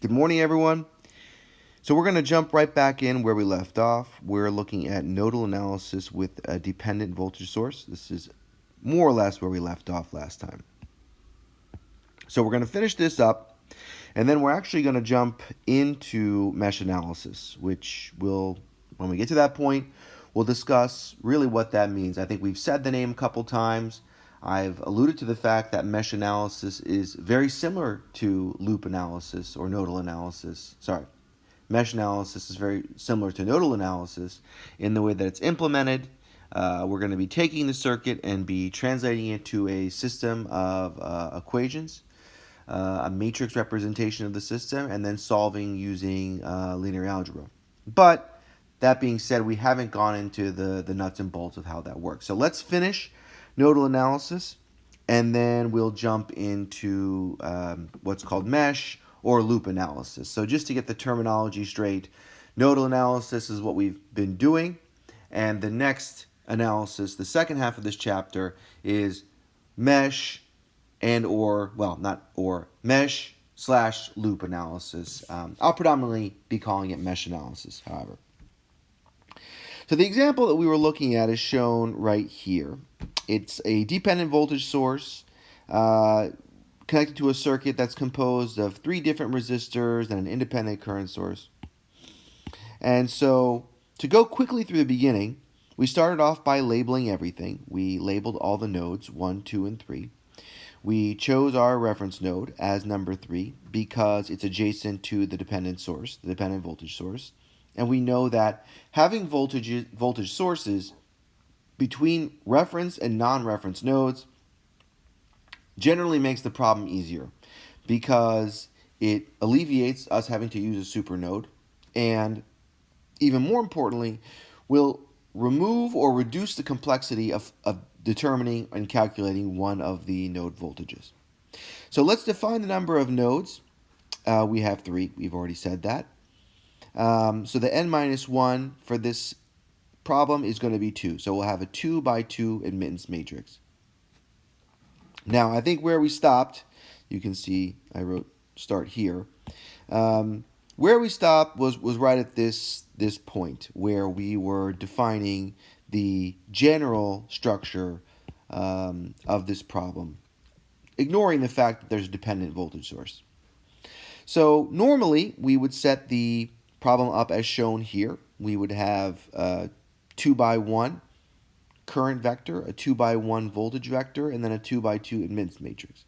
Good morning, everyone. So we're going to jump right back in where we left off. We're looking at nodal analysis with a dependent voltage source. This is more or less where we left off last time. So we're going to finish this up, and then we're actually going to jump into mesh analysis, which will, when we get to that point, we'll discuss really what that means. I think we've said the name a couple times. I've alluded to the fact that mesh analysis is very similar to loop analysis or nodal analysis. Mesh analysis is very similar to nodal analysis in the way that it's implemented. We're going to be taking the circuit and be translating it to a system of equations, a matrix representation of the system, and then solving using linear algebra. But that being said, we haven't gone into the nuts and bolts of how that works. So let's finish nodal analysis, and then we'll jump into what's called mesh or loop analysis. So just to get the terminology straight, nodal analysis is what we've been doing, and the next analysis, the second half of this chapter, is mesh mesh / loop analysis. I'll predominantly be calling it mesh analysis, however. So the example that we were looking at is shown right here. It's a dependent voltage source connected to a circuit that's composed of 3 different resistors and an independent current source. And so to go quickly through the beginning, we started off by labeling everything. We labeled all the nodes 1, 2, and 3. We chose our reference node as number 3 because it's adjacent to the dependent source, the dependent voltage source. And we know that having voltage sources between reference and non-reference nodes generally makes the problem easier because it alleviates us having to use a super node, and even more importantly, will remove or reduce the complexity of determining and calculating one of the node voltages. So let's define the number of nodes. We have 3. We've already said that. So the n-1 for this problem is going to be 2. So we'll have a 2 by 2 admittance matrix. Now, I think where we stopped, you can see I wrote start here. Where we stopped was right at this point where we were defining the general structure of this problem, ignoring the fact that there's a dependent voltage source. So normally we would set the problem up as shown here. We would have a 2 by 1 current vector, a 2 by 1 voltage vector, and then a 2 by 2 admittance matrix.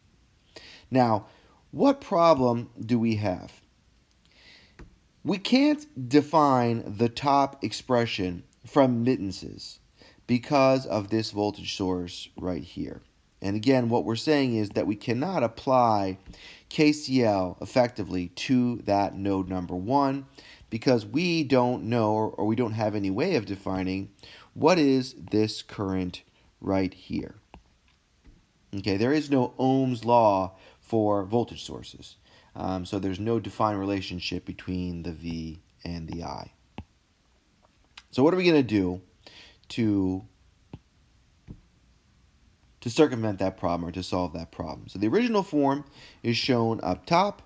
Now, what problem do we have? We can't define the top expression from admittances because of this voltage source right here. And again, what we're saying is that we cannot apply KCL effectively to that node number 1 because we don't know or we don't have any way of defining what is this current right here. Okay, there is no Ohm's law for voltage sources. So there's no defined relationship between the V and the I. So what are we going to do to circumvent that problem or to solve that problem? So the original form is shown up top,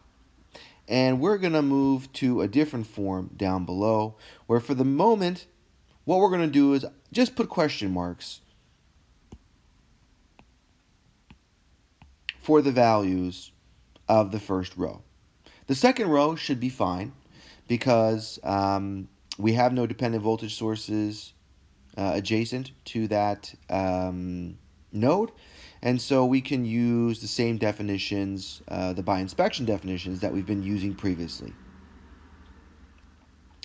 and we're going to move to a different form down below, where for the moment, what we're going to do is just put question marks for the values of the first row. The second row should be fine because we have no dependent voltage sources adjacent to that node, and so we can use the same definitions, the by inspection definitions that we've been using previously.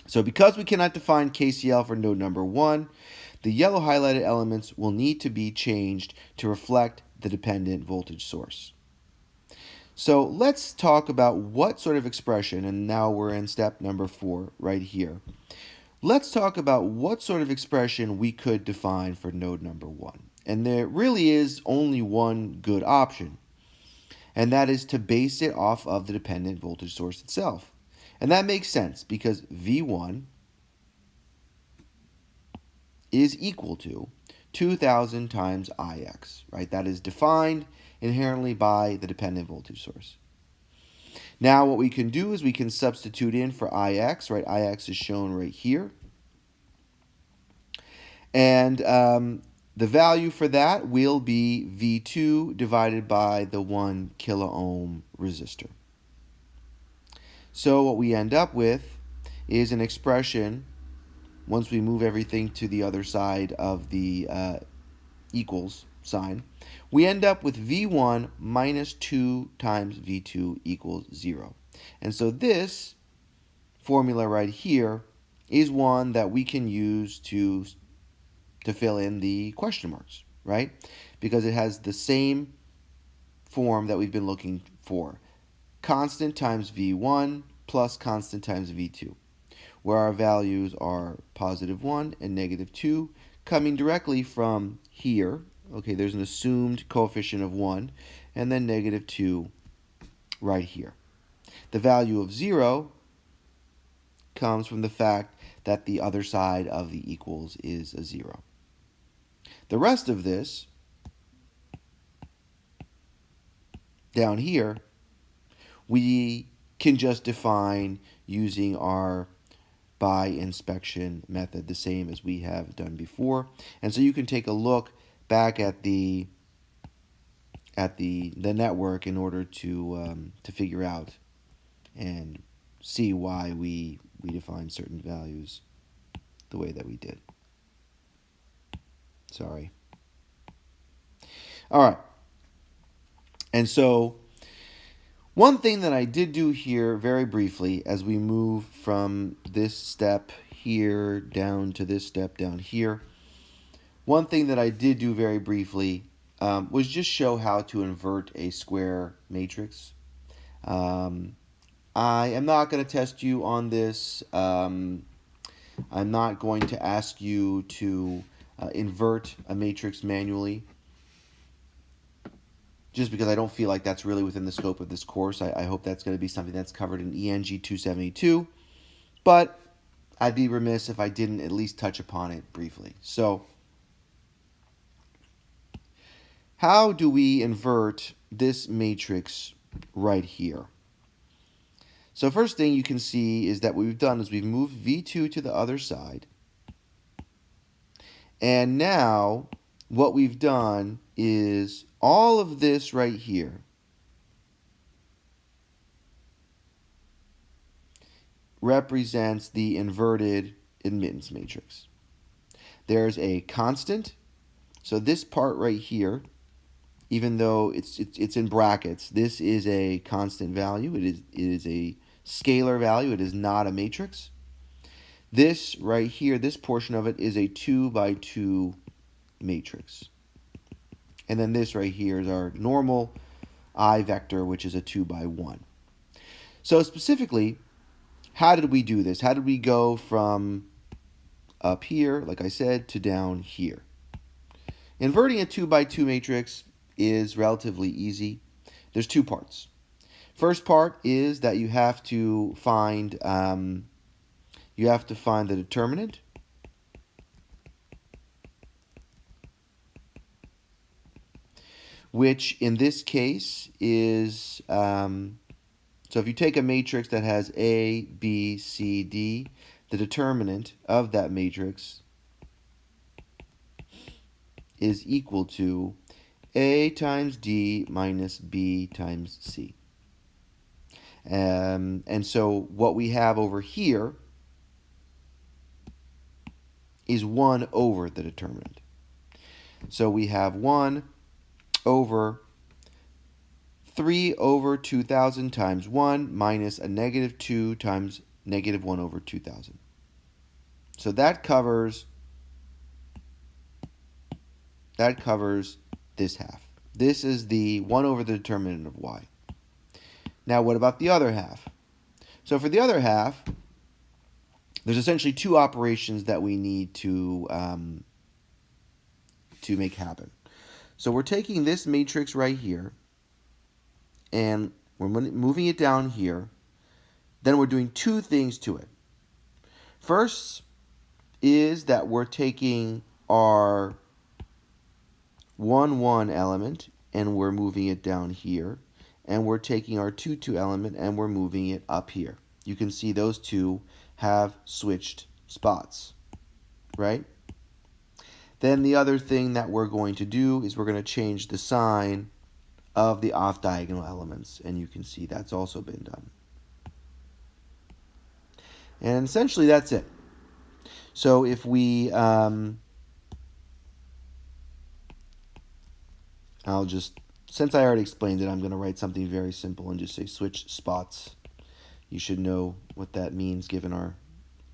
So because we cannot define KCL for node number 1, the yellow highlighted elements will need to be changed to reflect the dependent voltage source. So let's talk about what sort of expression, and now we're in step number 4 right here. Let's talk about what sort of expression we could define for node number 1. And there really is only one good option, and that is to base it off of the dependent voltage source itself. And that makes sense because V1 is equal to 2,000 times Ix, right? That is defined inherently by the dependent voltage source. Now what we can do is we can substitute in for Ix, right? Ix is shown right here. And the value for that will be V2 divided by the 1 kilo ohm resistor. So what we end up with is an expression, once we move everything to the other side of the equals sign, we end up with V1 minus 2 times V2 equals 0. And so this formula right here is one that we can use to fill in the question marks, right? Because it has the same form that we've been looking for. Constant times V1 plus constant times V2, where our values are positive 1 and negative 2, coming directly from here. Okay, there's an assumed coefficient of 1, and then negative 2 right here. The value of 0 comes from the fact that the other side of the equals is a 0. The rest of this, down here, we can just define using our by inspection method, the same as we have done before. And so you can take a look back at the network in order to figure out and see why we define certain values the way that we did. Sorry. All right. And so one thing that I did do here very briefly as we move from this step here down to this step down here, one thing that I did do very briefly was just show how to invert a square matrix. I am not going to test you on this. I'm not going to ask you to invert a matrix manually, just because I don't feel like that's really within the scope of this course. I hope that's going to be something that's covered in ENG212, but I'd be remiss if I didn't at least touch upon it briefly. So, how do we invert this matrix right here? So first thing you can see is that what we've done is we've moved V2 to the other side. And now what we've done is all of this right here represents the inverted admittance matrix. There's a constant. So this part right here, even though it's in brackets, this is a constant value. It is a scalar value. It is not a matrix. This right here, this portion of it is a 2 by 2 matrix. And then this right here is our normal I vector, which is a 2 by 1. So specifically, how did we do this? How did we go from up here, like I said, to down here? Inverting a 2 by 2 matrix is relatively easy. There's two parts. First part is that you have to find the determinant. Which in this case is, so if you take a matrix that has A, B, C, D, the determinant of that matrix is equal to A times D minus B times C. And so what we have over here is 1 over the determinant. So we have 1 over 3 over 2,000 times 1 minus a negative 2 times negative 1 over 2,000. So that covers this half. This is the 1 over the determinant of y. Now what about the other half? So for the other half, there's essentially two operations that we need to make happen. So we're taking this matrix right here, and we're moving it down here. Then we're doing two things to it. First is that we're taking our 1, 1 element, and we're moving it down here. and we're taking our 2, 2 element and we're moving it up here. You can see those two have switched spots, right? Then the other thing that we're going to do is we're going to change the sign of the off-diagonal elements, and you can see that's also been done. And essentially that's it. So if we, since I already explained it, I'm going to write something very simple and just say switch spots. You should know what that means given our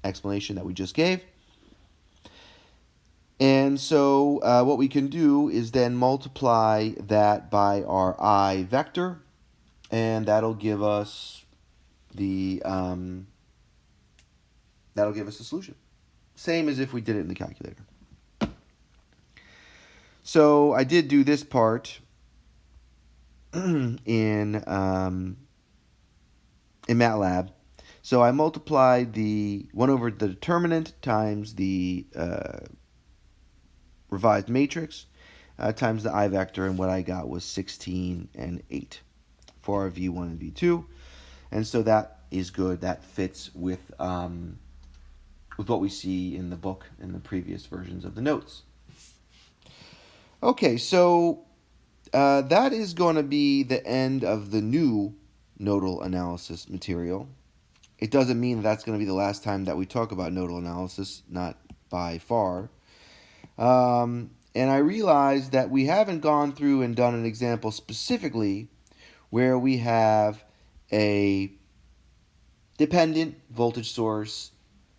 explanation that we just gave. And so what we can do is then multiply that by our I vector, and that'll give us the solution. Same as if we did it in the calculator. So I did do this part in MATLAB. So I multiplied the 1 over the determinant times the revised matrix times the I vector, and what I got was 16 and 8 for our V1 and V2. And so that is good. That fits with what we see in the book and the previous versions of the notes. Okay, so that is going to be the end of the new nodal analysis material. It doesn't mean that's going to be the last time that we talk about nodal analysis, not by far. And I realized that we haven't gone through and done an example specifically where we have a dependent voltage source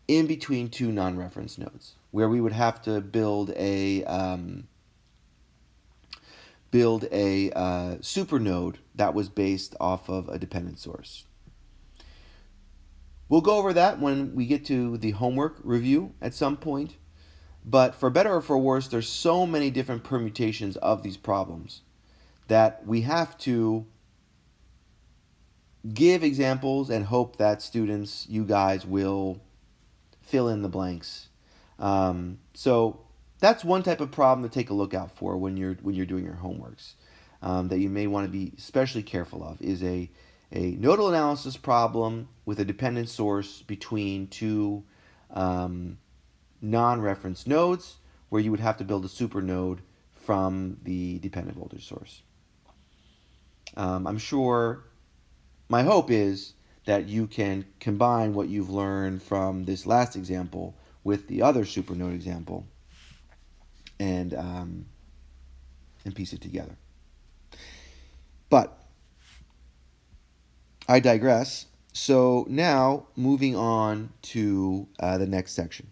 in between two non-reference nodes, where we would have to build a super node that was based off of a dependent source. We'll go over that when we get to the homework review at some point. But for better or for worse, there's so many different permutations of these problems that we have to give examples and hope that students, you guys, will fill in the blanks. So that's one type of problem to take a look out for when you're doing your homeworks. That you may want to be especially careful of is a nodal analysis problem with a dependent source between two non-reference nodes, where you would have to build a super node from the dependent voltage source. I'm sure, my hope is that you can combine what you've learned from this last example with the other super node example and piece it together. But I digress. So now moving on to the next section.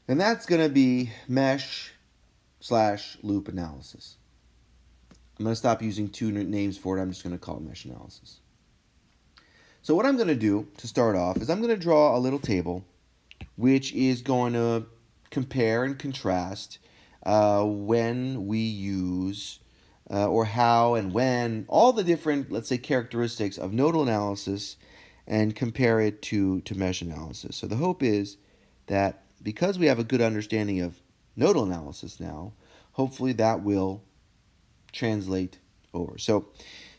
And that's going to be mesh/loop analysis. I'm going to stop using two names for it. I'm just going to call it mesh analysis. So what I'm going to do to start off is I'm going to draw a little table which is going to compare and contrast when we use or how and when all the different, let's say, characteristics of nodal analysis and compare it to mesh analysis. So the hope is that because we have a good understanding of nodal analysis now, hopefully that will translate over. So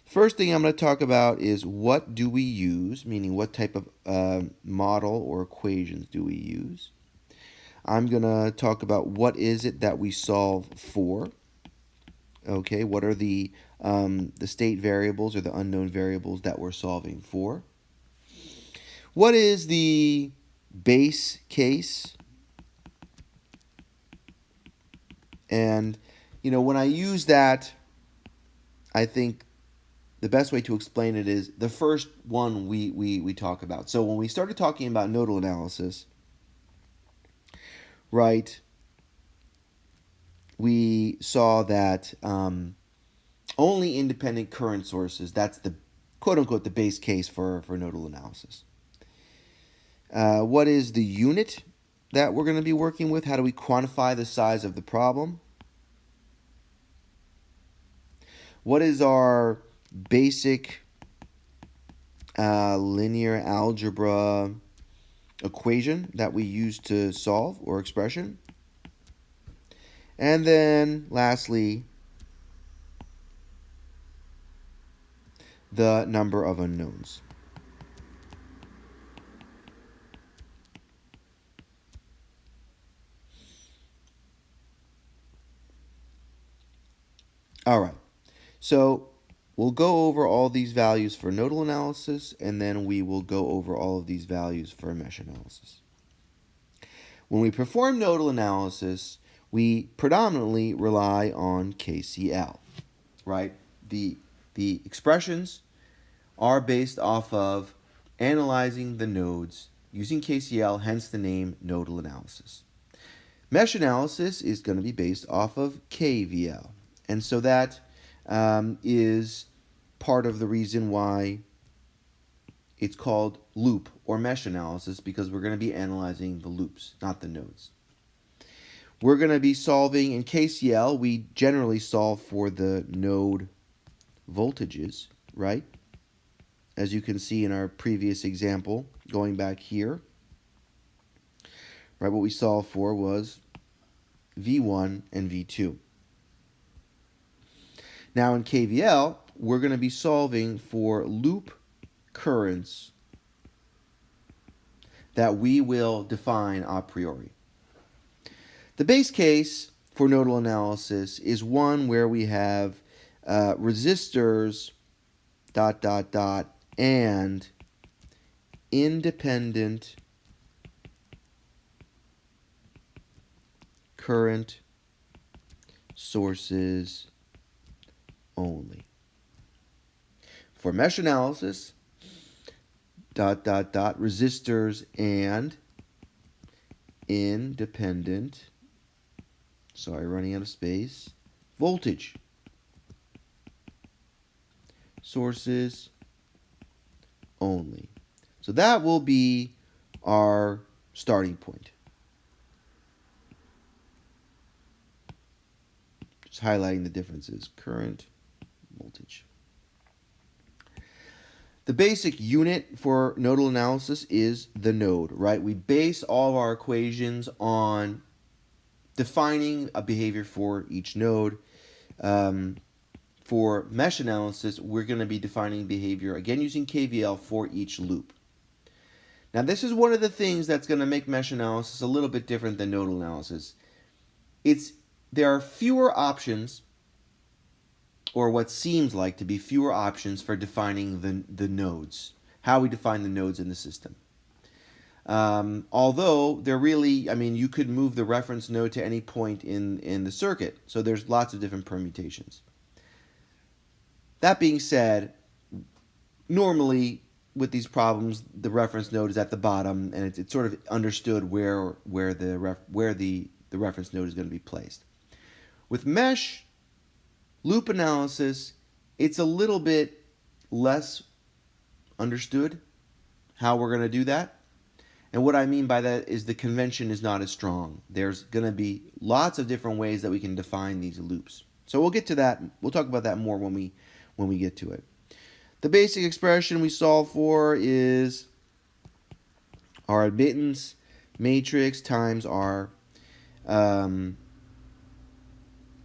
first thing I'm going to talk about is what do we use, meaning what type of model or equations do we use. I'm going to talk about what is it that we solve for. Okay, what are the state variables or the unknown variables that we're solving for? What is the base case? And, you know, when I use that, I think the best way to explain it is the first one we talk about. So when we started talking about nodal analysis, right, we saw that only independent current sources, that's the quote-unquote the base case for nodal analysis. What is the unit that we're going to be working with? How do we quantify the size of the problem? what is our basic linear algebra equation that we use to solve, or expression? And then lastly, the number of unknowns. All right, so we'll go over all these values for nodal analysis, and then we will go over all of these values for mesh analysis. When we perform nodal analysis, we predominantly rely on KCL, right? The expressions are based off of analyzing the nodes using KCL, hence the name nodal analysis. Mesh analysis is going to be based off of KVL, and so that is part of the reason why it's called loop or mesh analysis, because we're going to be analyzing the loops, not the nodes. We're going to be solving in KCL. We generally solve for the node voltages, right? As you can see in our previous example, going back here, right, what we solved for was V1 and V2. Now in KVL, we're going to be solving for loop currents that we will define a priori. The base case for nodal analysis is one where we have resistors ... and independent current sources only. For mesh analysis, ... resistors and independent, running out of space, voltage sources only. So that will be our starting point. Just highlighting the differences: current, voltage. The basic unit for nodal analysis is the node, right? We base all of our equations on defining a behavior for each node. For mesh analysis, we're going to be defining behavior, again using KVL, for each loop. Now this is one of the things that's going to make mesh analysis a little bit different than nodal analysis. There are fewer options, or what seems like to be fewer options, for defining the nodes, how we define the nodes in the system. Although they're really, you could move the reference node to any point in the circuit, so there's lots of different permutations. That being said, normally with these problems, the reference node is at the bottom, and it's sort of understood where the reference node is going to be placed. With mesh loop analysis, it's a little bit less understood how we're going to do that. And what I mean by that is the convention is not as strong. There's going to be lots of different ways that we can define these loops. So we'll get to that. We'll talk about that more when we get to it. The basic expression we solve for is our admittance matrix times our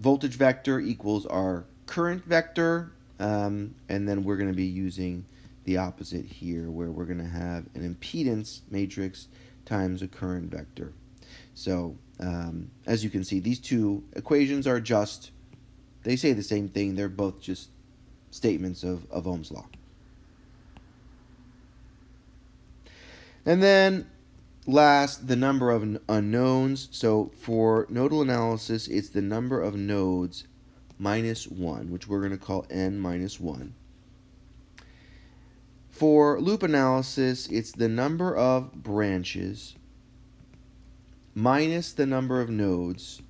voltage vector equals our current vector, and then we're going to be using the opposite here, where we're going to have an impedance matrix times a current vector. So as you can see, these two equations are they say the same thing. They're both just statements of Ohm's law. And then last, the number of unknowns. So for nodal analysis, it's the number of nodes minus 1, which we're going to call n minus 1. For loop analysis, it's the number of branches minus the number of nodes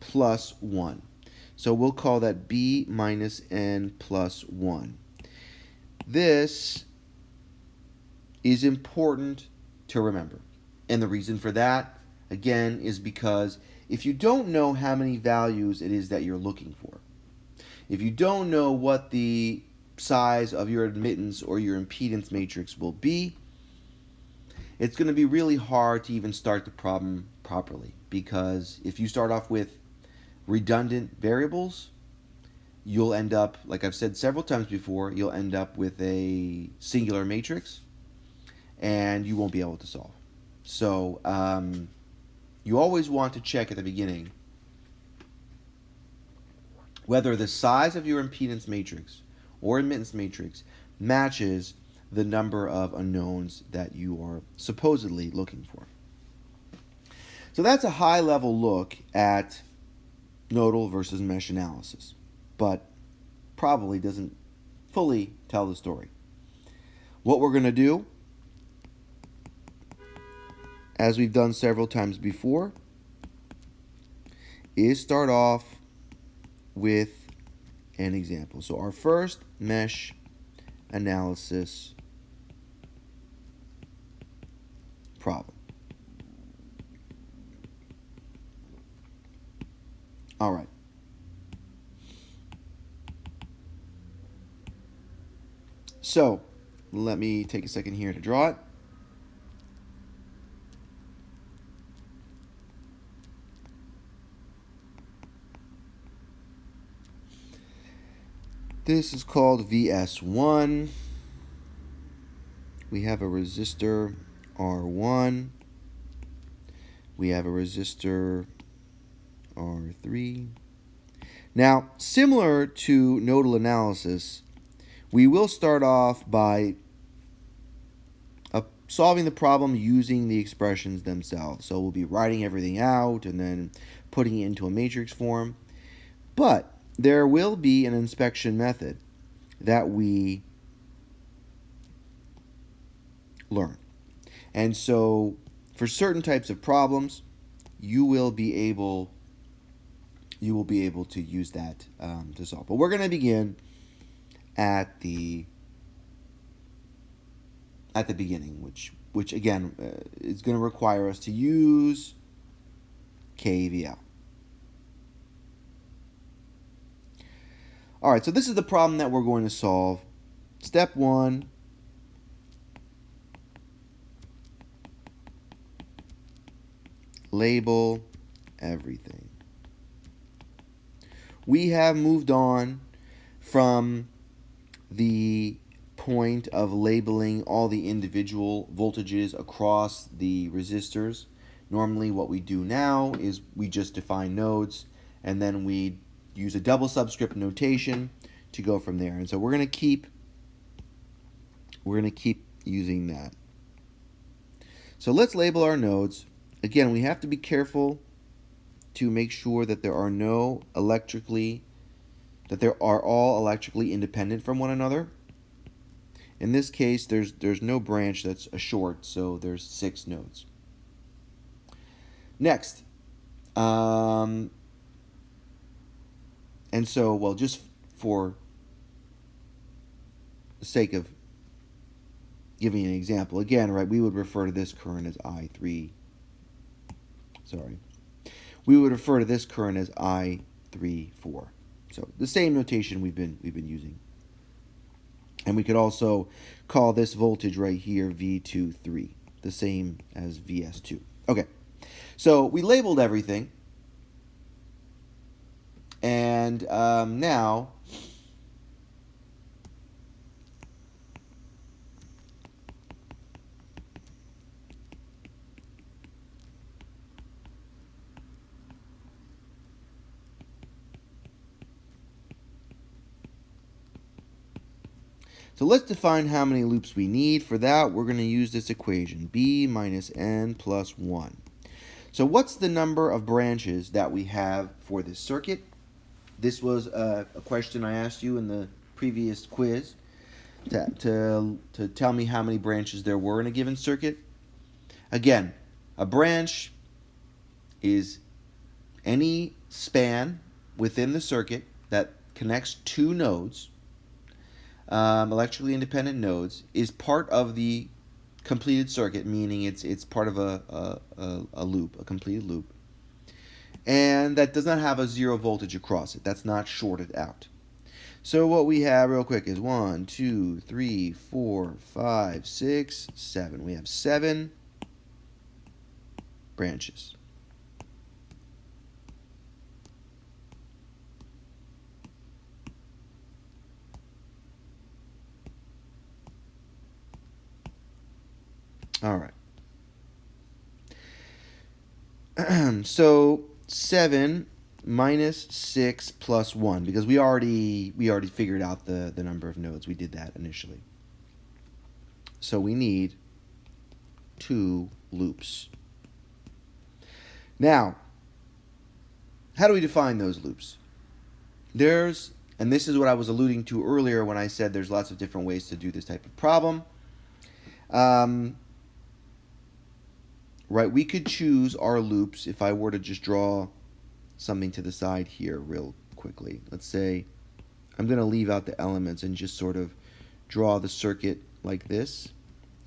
plus 1. So we'll call that b minus n plus 1. This is important to remember. And the reason for that, again, is because if you don't know how many values it is that you're looking for, if you don't know what the size of your admittance or your impedance matrix will be, it's going to be really hard to even start the problem properly, because if you start off with redundant variables, you'll end up, like I've said several times before, you'll end up with a singular matrix and you won't be able to solve. So you always want to check at the beginning whether the size of your impedance matrix or admittance matrix matches the number of unknowns that you are supposedly looking for. So that's a high-level look at nodal versus mesh analysis, but probably doesn't fully tell the story. What we're going to do, as we've done several times before, is start off with an example. So our first mesh analysis problem. All right. So let me take a second here to draw it. This is called VS1. We have a resistor R1. We have a resistor R3. Now, similar to nodal analysis, we will start off by solving the problem using the expressions themselves. So we'll be writing everything out and then putting it into a matrix form. But there will be an inspection method that we learn. And so for certain types of problems, you will be able to use that to solve. But we're going to begin at the beginning, which again is going to require us to use KVL. All right, so this is the problem that we're going to solve. Step 1, label everything. We have moved on from the point of labeling all the individual voltages across the resistors. Normally what we do now is we just define nodes and then we use a double subscript notation to go from there. And so we're going to keep using that. So let's label our nodes. Again, we have to be careful to make sure that there are all electrically independent from one another. In this case, there's no branch that's a short, so there's 6 nodes. Next, and so, well, just for the sake of giving an example, again, right, we would refer to this current as I3. We would refer to this current as I34. So the same notation we've been using. And we could also call this voltage right here V23, the same as VS2. Okay, so we labeled everything. And now so let's define how many loops we need. For that, we're going to use this equation, B minus N plus 1. So what's the number of branches that we have for this circuit? This was a question I asked you in the previous quiz to tell me how many branches there were in a given circuit. Again, a branch is any span within the circuit that connects 2 nodes, electrically independent nodes, is part of the completed circuit, meaning it's part of a loop, a completed loop. and that does not have a 0 voltage across it. That's not shorted out. So what we have real quick is 1, 2, 3, 4, 5, 6, 7. We have 7 branches. All right. So 7 minus 6 plus 1, because we already figured out the number of nodes. We did that initially. So we need 2 loops. Now, how do we define those loops? And this is what I was alluding to earlier when I said there's lots of different ways to do this type of problem. Right, we could choose our loops if I were to just draw something to the side here real quickly. Let's say I'm going to leave out the elements and just sort of draw the circuit like this.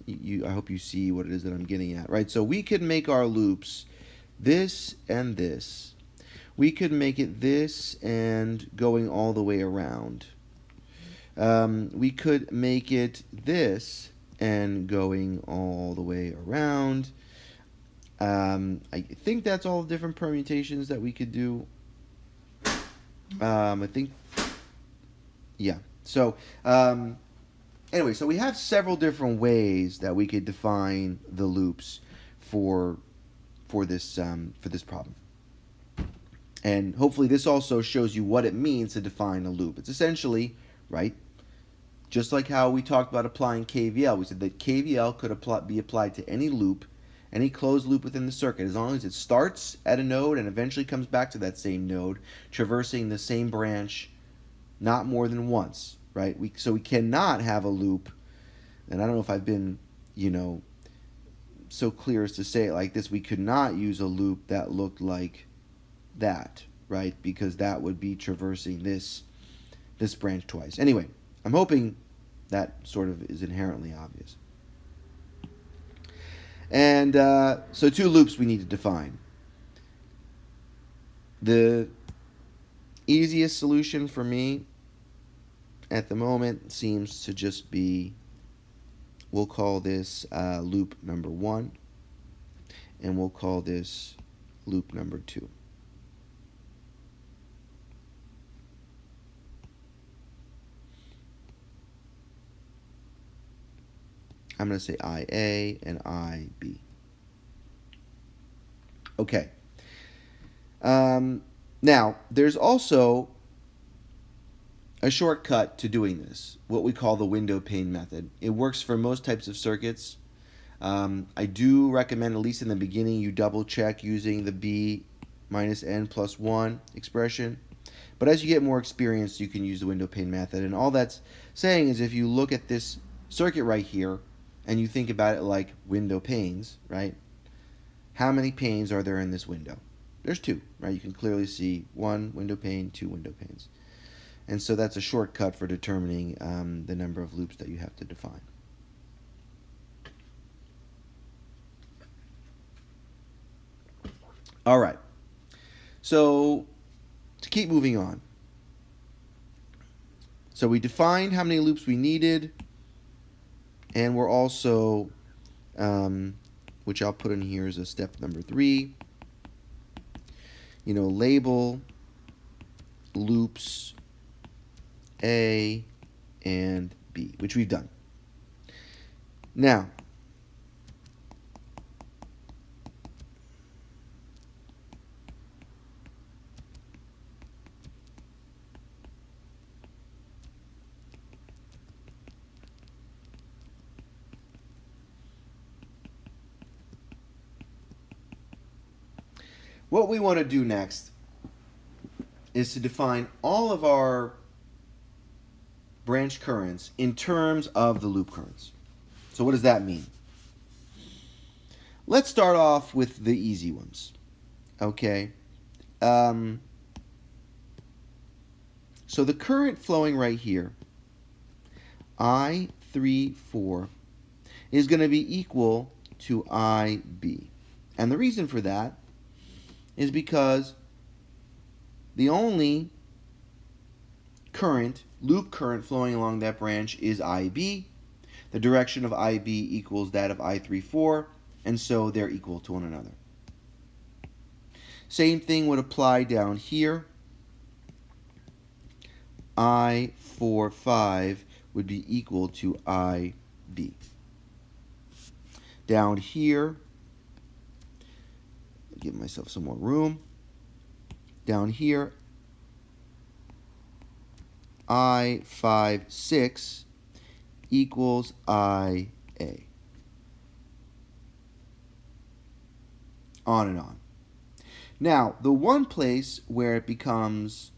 I hope you see what it is that I'm getting at, right? So we could make our loops this and this. We could make it this and going all the way around. We could make it this and going all the way around. I think that's all the different permutations that we could do. I think, yeah. So, anyway, so we have several different ways that we could define the loops for this problem. And hopefully this also shows you what it means to define a loop. It's essentially, right, just like how we talked about applying KVL. We said that KVL could be applied to any loop, any closed loop within the circuit, as long as it starts at a node and eventually comes back to that same node, traversing the same branch not more than once, right? So we cannot have a loop, and I don't know if I've been, so clear as to say it like this, we could not use a loop that looked like that, right? Because that would be traversing this branch twice. Anyway, I'm hoping that sort of is inherently obvious. And so 2 loops we need to define. The easiest solution for me at the moment seems to just be, we'll call this loop number 1, and we'll call this loop number 2. I'm going to say IA and IB. Okay. Now, there's also a shortcut to doing this, what we call the window pane method. It works for most types of circuits. I do recommend, at least in the beginning, you double check using the B minus N plus 1 expression. But as you get more experience, you can use the window pane method. And all that's saying is if you look at this circuit right here, and you think about it like window panes, right? How many panes are there in this window? There's 2, right? You can clearly see 1 window pane, 2 window panes. And so that's a shortcut for determining the number of loops that you have to define. All right. So to keep moving on. So we defined how many loops we needed. And we're also, which I'll put in here as a step number 3, label loops A and B, which we've done. Now, what we want to do next is to define all of our branch currents in terms of the loop currents. So what does that mean? Let's start off with the easy ones. Okay. So the current flowing right here, I34, is going to be equal to IB. And the reason for that is because the only loop current flowing along that branch is IB. The direction of IB equals that of I34, and so they're equal to one another. Same thing would apply down here. I45 would be equal to IB. Down here, give myself some more room. Down here, I56 equals IA. On and on. Now, the one place where it becomes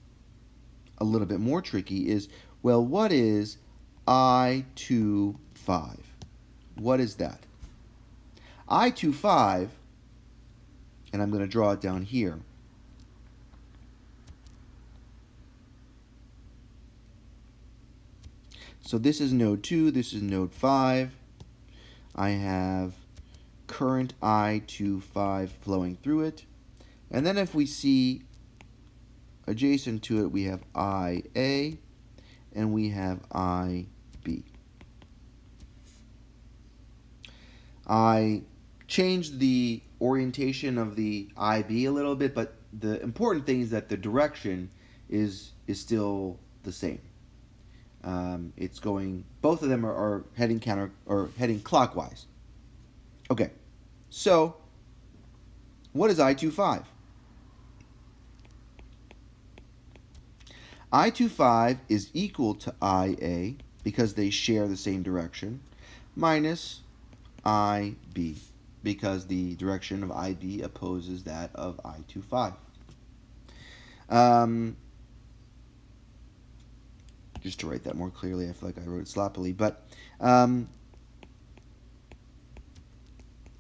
a little bit more tricky is, well, what is I25? What is that? I25, and I'm going to draw it down here. So this is node 2, this is node 5. I have current I25 flowing through it. And then if we see adjacent to it, we have IA and we have IB. I changed the orientation of the IB a little bit, but the important thing is that the direction is still the same. It's going, both of them are heading heading clockwise. Okay, so what is I25? I25 is equal to IA, because they share the same direction, minus IB, because the direction of IB opposes that of I25. Just to write that more clearly, I feel like I wrote it sloppily, but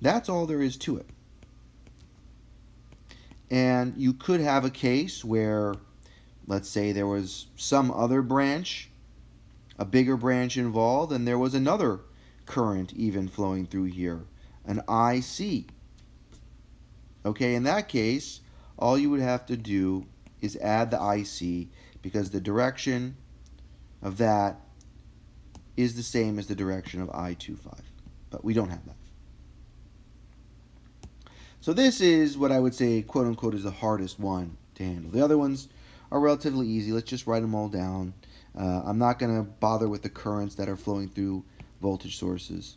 that's all there is to it. And you could have a case where, let's say there was some other branch, a bigger branch involved, and there was another current even flowing through here, an IC. Okay, in that case, all you would have to do is add the IC, because the direction of that is the same as the direction of I25. But we don't have that. So this is what I would say, quote unquote, is the hardest one to handle. The other ones are relatively easy. Let's just write them all down. I'm not going to bother with the currents that are flowing through voltage sources.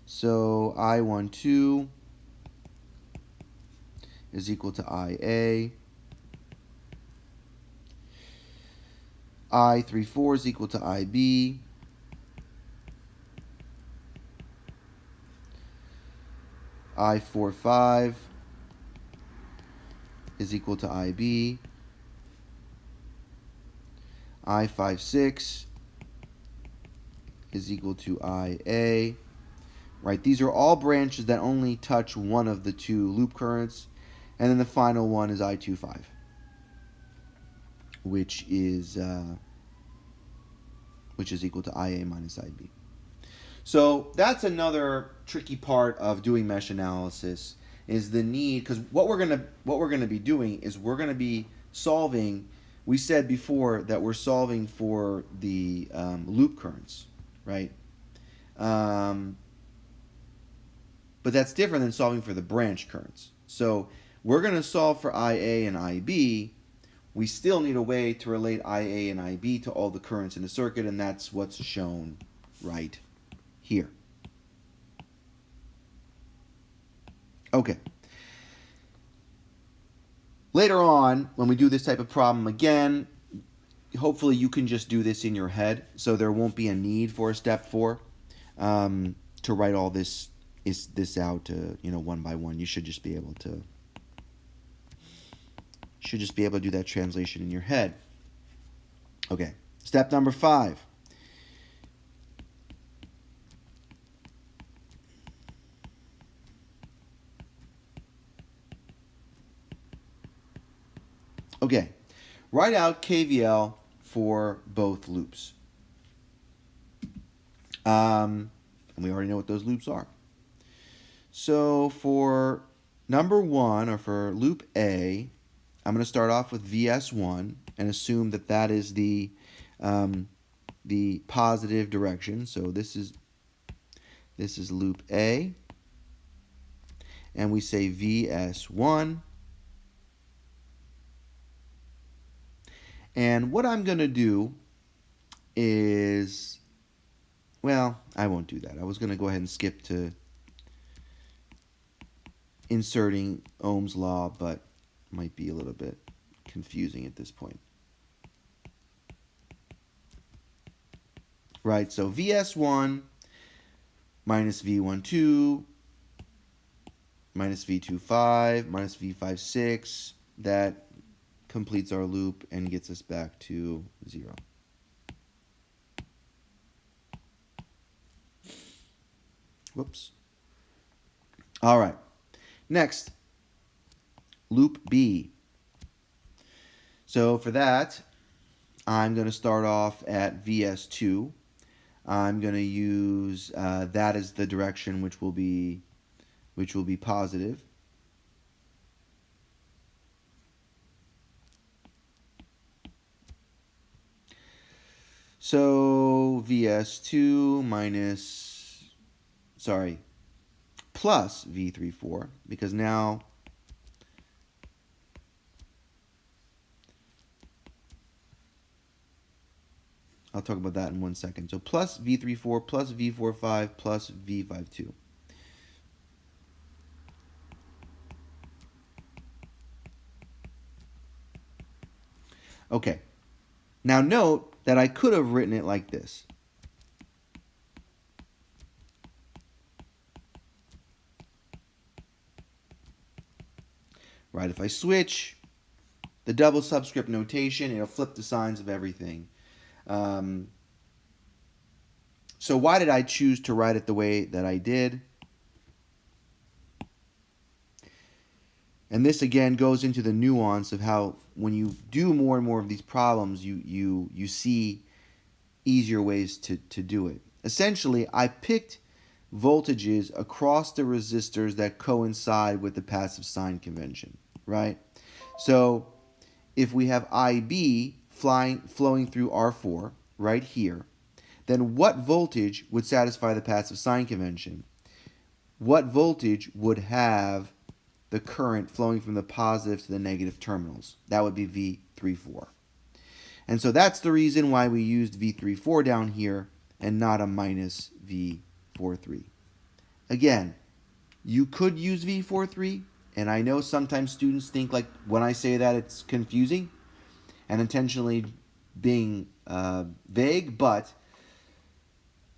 So I12 is equal to IA. I34 is equal to IB. I45 is equal to IB. I56 is equal to IA. Right, these are all branches that only touch one of the two loop currents. And then the final one is I25, which is equal to IA minus IB. So that's another tricky part of doing mesh analysis, is the need, because what we're gonna be doing is we're gonna be solving. We said before that we're solving for the loop currents, right? But that's different than solving for the branch currents. So we're going to solve for IA and IB. We still need a way to relate IA and IB to all the currents in the circuit, and that's what's shown right here. Okay. Later on, when we do this type of problem again, hopefully you can just do this in your head, so there won't be a need for a step 4 to write all this out, one by one. You should just be able to do that translation in your head. Okay, step number 5. Okay, write out KVL for both loops. And we already know what those loops are. So for number 1, or for loop A, I'm going to start off with VS1 and assume that that is the positive direction. So this is loop A, and we say VS1. And what I'm going to do is, well, I won't do that. I was going to go ahead and skip to inserting Ohm's law, but might be a little bit confusing at this point. Right, so VS1 minus V12 minus V25 minus V56, that completes our loop and gets us back to 0. Whoops. All right. Next, loop B. So for that, I'm going to start off at VS2. I'm going to use that as the direction which will be positive. So VS2 plus V34, because now I'll talk about that in 1 second. So plus V34 plus V45 plus V52. Okay. Now note that I could have written it like this. Right, if I switch the double subscript notation, it'll flip the signs of everything. So why did I choose to write it the way that I did? And this again goes into the nuance of how when you do more and more of these problems, you see easier ways to do it. Essentially, I picked voltages across the resistors that coincide with the passive sign convention, right? So if we have IB flowing through R4 right here, then what voltage would satisfy the passive sign convention? What voltage would have the current flowing from the positive to the negative terminals? That would be V34. And so that's the reason why we used V34 down here and not a minus V43. Again, you could use V43, and I know sometimes students think like when I say that it's confusing and intentionally being vague, but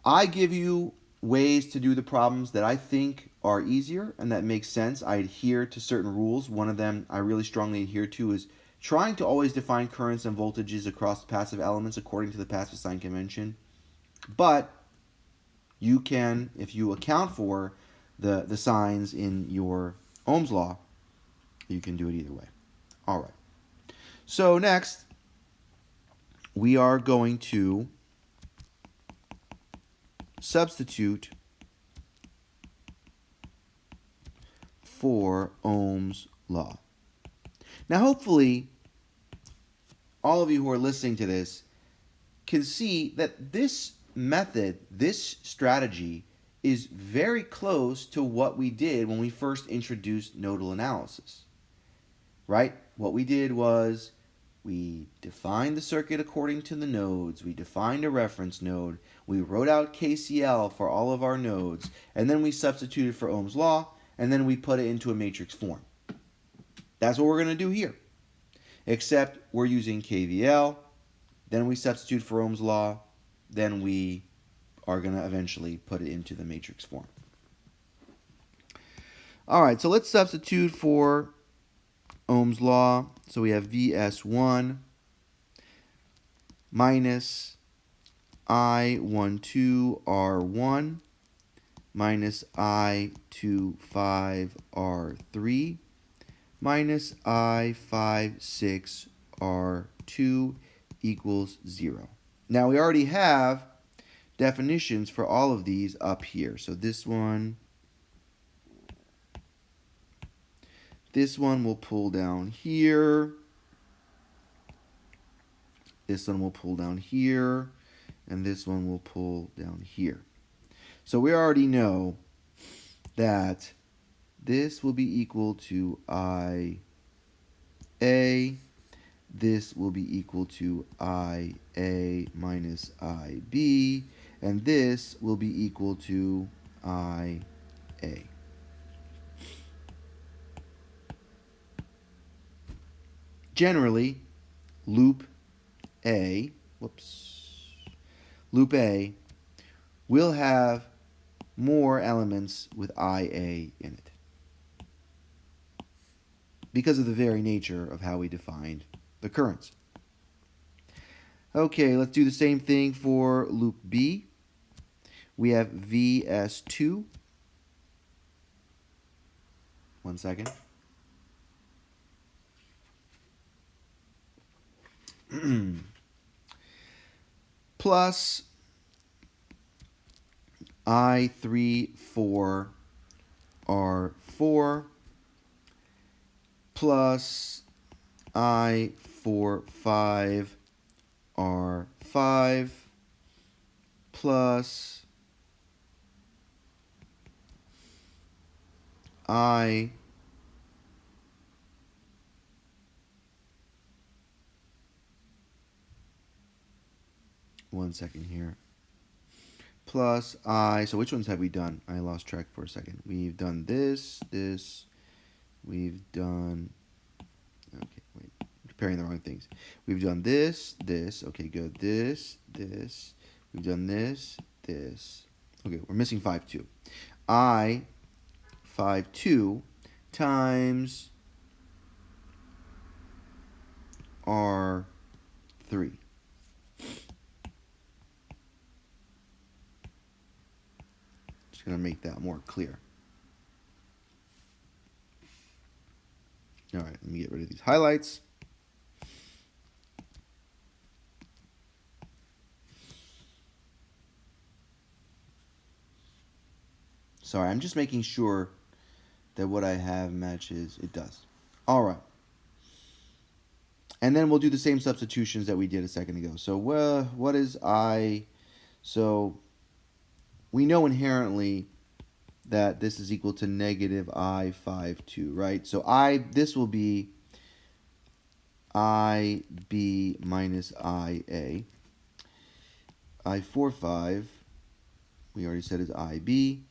I give you ways to do the problems that I think are easier and that make sense. I adhere to certain rules. One of them I really strongly adhere to is trying to always define currents and voltages across passive elements according to the passive sign convention. But you can, if you account for the signs in your Ohm's law, you can do it either way. All right. So next, we are going to substitute for Ohm's law. Now, hopefully, all of you who are listening to this can see that this method, this strategy, is very close to what we did when we first introduced nodal analysis, right? What we did was we defined the circuit according to the nodes, we defined a reference node, we wrote out KCL for all of our nodes, and then we substituted for Ohm's law, and then we put it into a matrix form. That's what we're going to do here, except we're using KVL, then we substitute for Ohm's law, then we are going to eventually put it into the matrix form. All right, so let's substitute for Ohm's law. So we have VS1 minus I12R1 minus I25R3 minus I56R2 equals 0. Now we already have definitions for all of these up here. So this one will pull down here. This one will pull down here, and this one will pull down here. So we already know that this will be equal to IA. This will be equal to IA minus IB, and this will be equal to IA. Generally, loop A will have more elements with IA in it because of the very nature of how we defined the currents. Okay, let's do the same thing for loop B. We have VS2. One second. Plus I34R4 plus I45R5 plus I one second here plus I, so which ones have we done? I lost track for a second. We've done this, we've done, okay, wait, I'm comparing the wrong things. We've done this, okay, good, this, we've done this, okay, we're missing 5-2. I 5-2 times R3. Just going to make that more clear. All right, let me get rid of these highlights. Sorry, I'm just making sure that what I have matches. It does. All right. And then we'll do the same substitutions that we did a second ago. So what is I? So we know inherently that this is equal to negative I52, right? So this will be IB minus IA. I45, we already said is IB.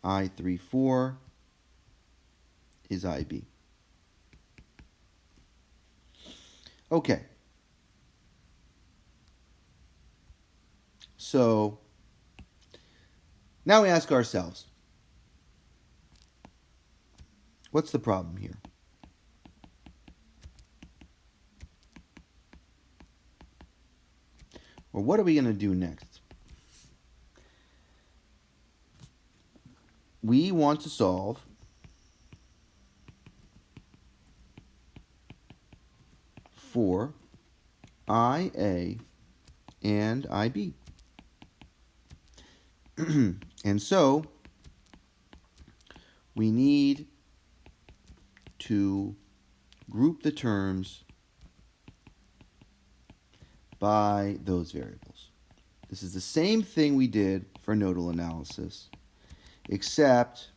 I34 is IB. Okay. So now we ask ourselves, what's the problem here? Or what are we going to do next? We want to solve for IA and IB. And so we need to group the terms by those variables. This is the same thing we did for nodal analysis, except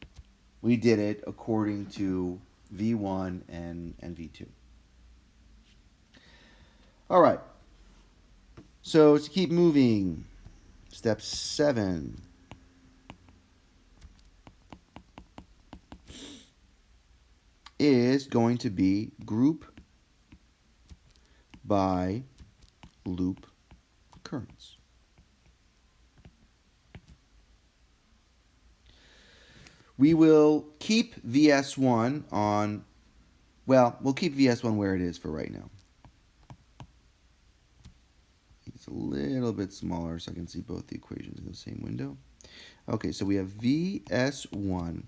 we did it according to V1 and V2. All right. So to keep moving, step 7. Is going to be group by loop currents. We will keep VS1 on, well, we'll keep VS1 where it is for right now. It's a little bit smaller so I can see both the equations in the same window. Okay, so we have VS1.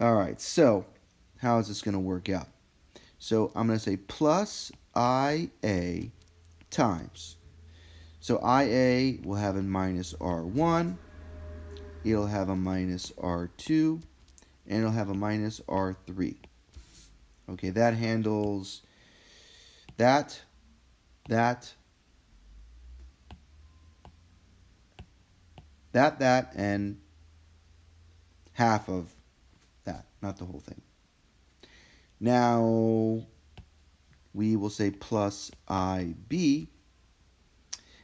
All right, so how is this going to work out? So I'm going to say plus IA times. So IA will have a minus R1, it'll have a minus R2, and it'll have a minus R3. Okay, that handles that, that, and half of that, not the whole thing. Now, we will say plus IB,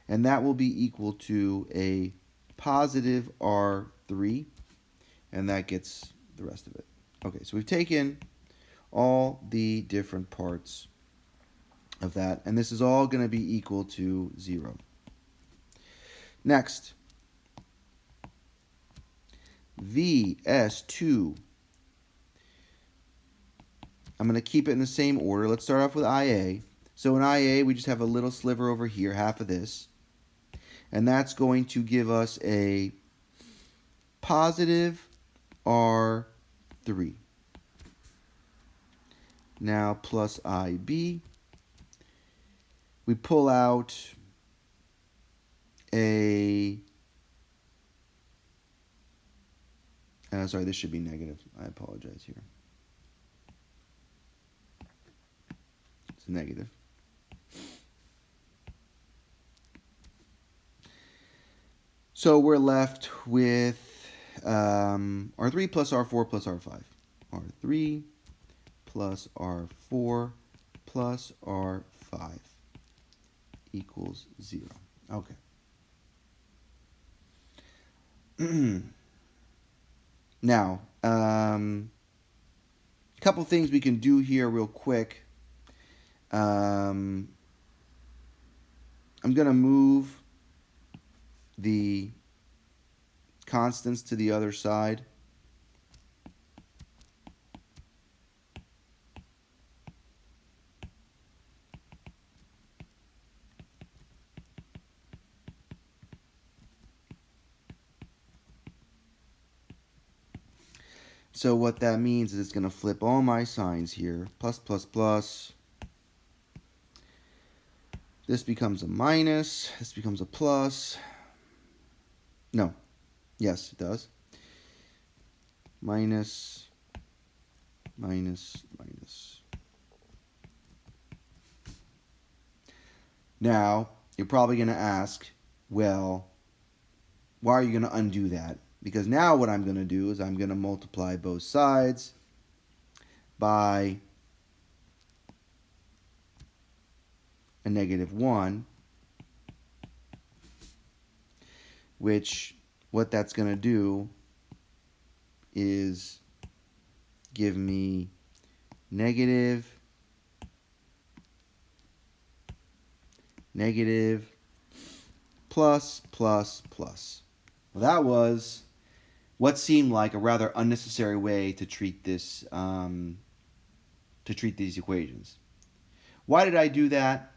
and that will be equal to a positive R3, and that gets the rest of it. Okay, so we've taken all the different parts of that, and this is all going to be equal to 0. Next, VS2. I'm going to keep it in the same order. Let's start off with IA. So in IA, we just have a little sliver over here, half of this. And that's going to give us a positive R3. Now plus IB. We pull out a... sorry, this should be negative. I apologize here. It's negative. So we're left with R3 plus R4 plus R5. R3 plus R4 plus R5 equals 0. Okay. Now, a couple things we can do here real quick. I'm going to move the constants to the other side. So what that means is it's going to flip all my signs here. Plus, plus, plus. This becomes a minus. This becomes a plus. No. Yes, it does. Minus, minus, minus. Now, you're probably going to ask, well, why are you going to undo that? Because now what I'm going to do is I'm going to multiply both sides by a -1, which what that's going to do is give me negative, plus, plus, plus. Well, that was what seemed like a rather unnecessary way to treat this, these equations. Why did I do that?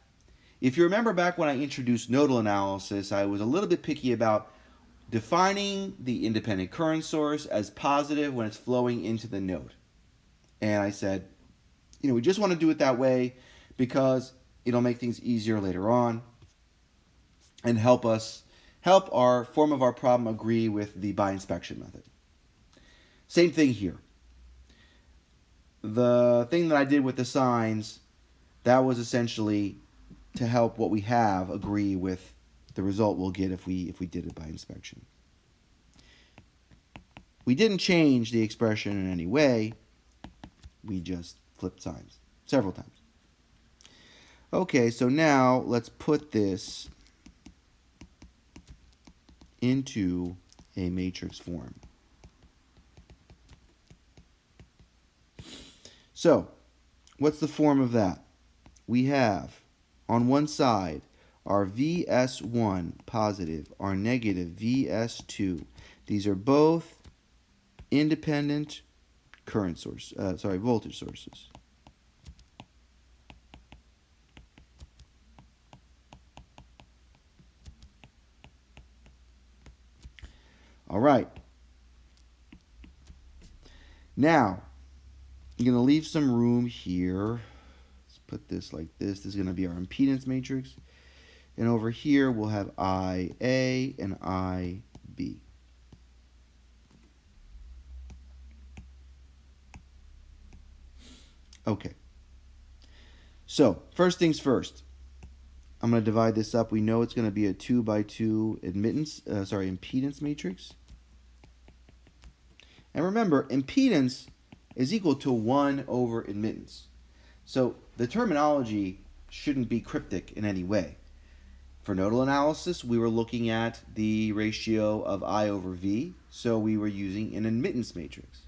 If you remember back when I introduced nodal analysis, I was a little bit picky about defining the independent current source as positive when it's flowing into the node. And I said, we just want to do it that way because it'll make things easier later on and help our form of our problem agree with the by inspection method. Same thing here. The thing that I did with the signs, that was essentially to help what we have agree with the result we'll get if we did it by inspection. We didn't change the expression in any way. We just flipped signs several times. Okay, so now let's put this into a matrix form. So, what's the form of that? We have on one side our VS1 positive, our negative VS2. These are both independent voltage sources. All right. Now, you're going to leave some room here. Let's put this like this. This is going to be our impedance matrix. And over here, we'll have IA and IB. Okay. So, first things first. I'm going to divide this up. We know it's going to be a 2 by 2 impedance matrix. And remember, impedance is equal to 1 over admittance. So the terminology shouldn't be cryptic in any way. For nodal analysis, we were looking at the ratio of I over V, so we were using an admittance matrix.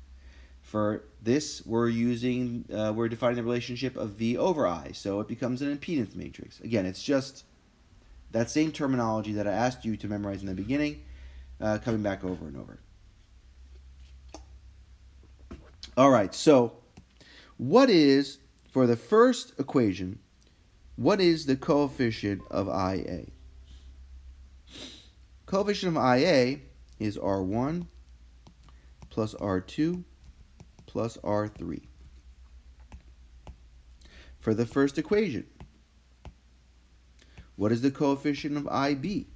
For this, we're defining the relationship of V over I, so it becomes an impedance matrix. Again, it's just that same terminology that I asked you to memorize in the beginning, coming back over and over. All right, so what is, for the first equation, what is the coefficient of IA? Coefficient of IA is R1 plus R2 plus R3. For the first equation, what is the coefficient of IB?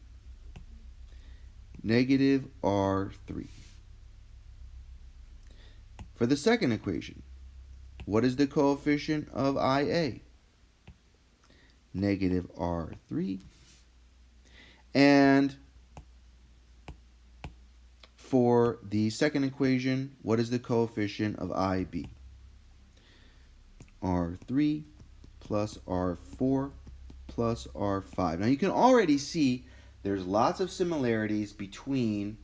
Negative R3. For the second equation, what is the coefficient of IA? Negative R3. And for the second equation, what is the coefficient of IB? R3 plus R4 plus R5. Now you can already see there's lots of similarities between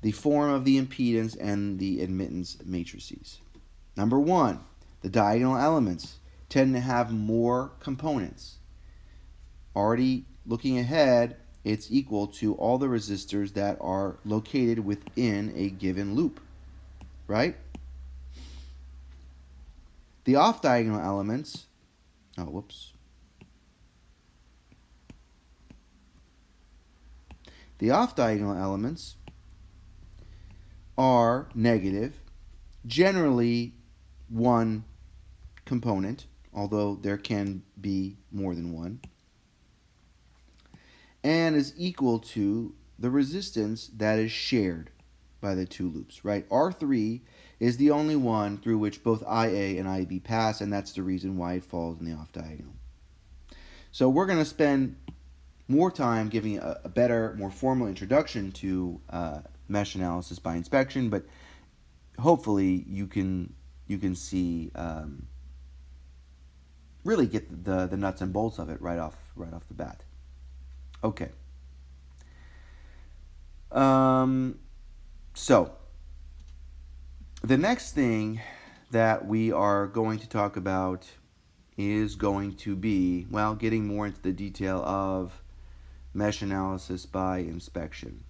the form of the impedance and the admittance matrices. Number one, the diagonal elements tend to have more components. Already looking ahead, it's equal to all the resistors that are located within a given loop, right? The off-diagonal elements, The off-diagonal elements are negative, generally one component, although there can be more than one, and is equal to the resistance that is shared by the two loops, right? R3 is the only one through which both IA and IB pass, and that's the reason why it falls in the off-diagonal. So we're going to spend more time giving a better, more formal introduction to mesh analysis by inspection, but hopefully you can see really get the nuts and bolts of it right off the bat. Okay. So the next thing that we are going to talk about is going to be, well, getting more into the detail of mesh analysis by inspection.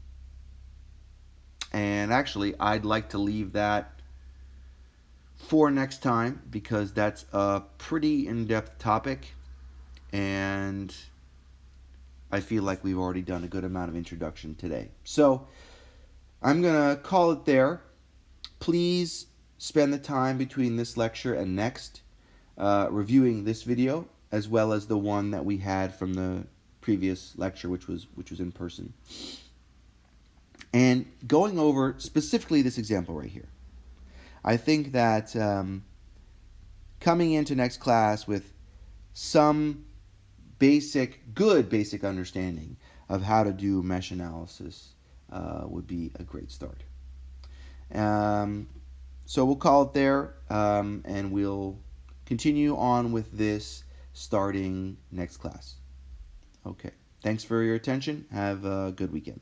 And actually, I'd like to leave that for next time because that's a pretty in-depth topic, and I feel like we've already done a good amount of introduction today. So I'm going to call it there. Please spend the time between this lecture and next reviewing this video, as well as the one that we had from the previous lecture, which was in person, and going over specifically this example right here. I think that coming into next class with some good basic understanding of how to do mesh analysis would be a great start. So we'll call it there, and we'll continue on with this starting next class. Okay. Thanks for your attention. Have a good weekend.